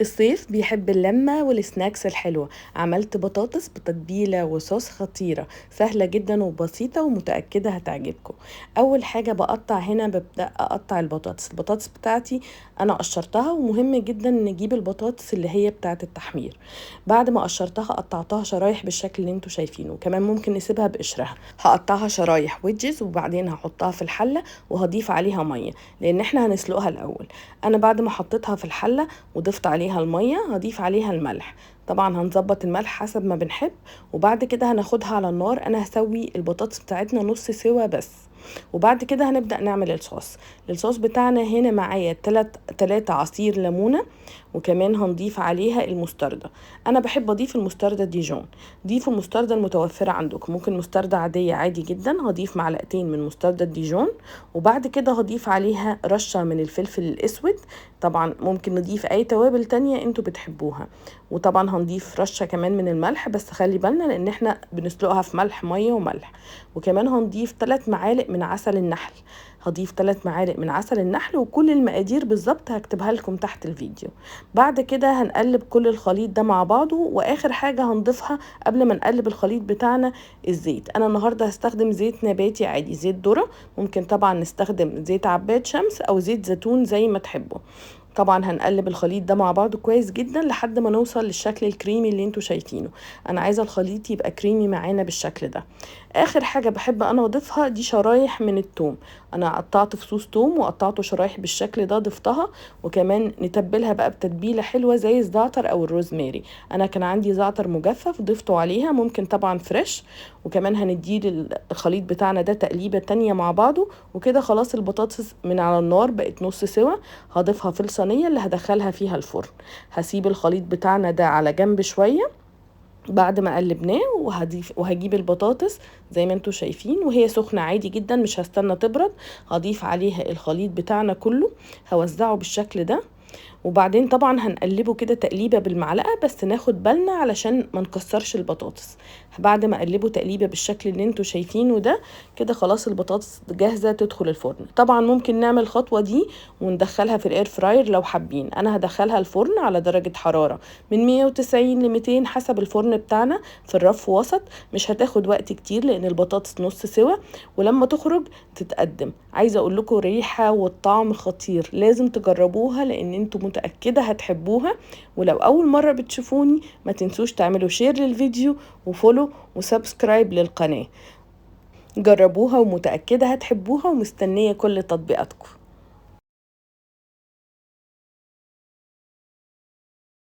الصيف بيحب اللمة والسناكس الحلوة. عملت بطاطس بتتبيلة وصوص خطيرة، سهلة جدا وبسيطة ومتأكدة هتعجبكم. أول حاجة بقطع هنا، ببدأ أقطع البطاطس بتاعتي أنا قشرتها، ومهم جدا نجيب البطاطس اللي هي بتاعة التحمير. بعد ما قشرتها قطعتها شرايح بالشكل اللي انتوا شايفينه، كمان ممكن نسيبها بقشرها. هقطعها شرايح ويدجز وبعدين هحطها في الحلة وهضيف عليها مية لأن احنا هنسلقها الأول. أنا بعد ما حطيتها في الحلة وضفت عليها المية هضيف عليها الملح. طبعا هنظبط الملح حسب ما بنحب. وبعد كده هناخدها على النار. انا هسوي البطاطس بتاعتنا نص سوا بس، وبعد كده هنبدأ نعمل الصوص بتاعنا. هنا معايا 3 عصير ليمونة، وكمان هنضيف عليها المستردة. انا بحب اضيف المستردة ديجون. ضيفوا المستردة المتوفرة عندكم، ممكن مستردة عادية عادي جدا. هضيف معلقتين من مستردة ديجون، وبعد كده هضيف عليها رشة من الفلفل الاسود. طبعا ممكن نضيف اي توابل تانية انتوا بتحبوها. وطبعا هنضيف رشة كمان من الملح، بس خلي بالنا لان احنا بنسلقها في ملح، مية وملح. وكمان هنضيف 3 معالق من عسل النحل. هضيف 3 معالق من عسل النحل، وكل المقادير بالظبط هكتبها لكم تحت الفيديو. بعد كده هنقلب كل الخليط ده مع بعضه. واخر حاجة هنضيفها قبل ما نقلب الخليط بتاعنا الزيت. انا النهاردة هستخدم زيت نباتي عادي، زيت ذرة. ممكن طبعا نستخدم زيت عباد شمس او زيت زيتون زي ما تحبوا. طبعا هنقلب الخليط ده مع بعضه كويس جدا لحد ما نوصل للشكل الكريمي اللي انتوا شايفينه. انا عايزه الخليط يبقى كريمي معانا بالشكل ده. اخر حاجه بحب انا اضيفها دي شرايح من الثوم. انا قطعت فصوص ثوم وقطعته شرايح بالشكل ده ضفتها. وكمان نتبلها بقى بتتبيله حلوه زي الزعتر او الروزماري. انا كان عندي زعتر مجفف ضفته عليها، ممكن طبعا فريش. وكمان هندي الخليط بتاعنا ده تقليبه تانية مع بعضه. وكده خلاص البطاطس من على النار بقت نص سوا. هضيفها في الصينيه اللي هدخلها فيها الفرن. هسيب الخليط بتاعنا ده على جنب شويه بعد ما قلبناه، وهجيب البطاطس زي ما انتوا شايفين وهي سخنة عادي جدا، مش هستنى تبرد. هضيف عليها الخليط بتاعنا كله، هوزعه بالشكل ده. وبعدين طبعا هنقلبه كده تقليبه بالمعلقه، بس ناخد بالنا علشان ما نكسرش البطاطس. بعد ما اقلبه تقليبه بالشكل اللي انتوا شايفينه ده، كده خلاص البطاطس جاهزه تدخل الفرن. طبعا ممكن نعمل الخطوه دي وندخلها في الاير فراير لو حابين. انا هدخلها الفرن على درجه حراره من 190 ل 200 حسب الفرن بتاعنا، في الرف وسط. مش هتاخد وقت كتير لان البطاطس نص سوا، ولما تخرج تتقدم. عايزه اقول لكم الريحه والطعم خطير، لازم تجربوها لان انتوا متأكدة هتحبوها. ولو أول مرة بتشوفوني ما تنسوش تعملوا شير للفيديو وفولو وسبسكرايب للقناة. جربوها ومتأكدة هتحبوها، ومستنية كل تطبيقاتكم.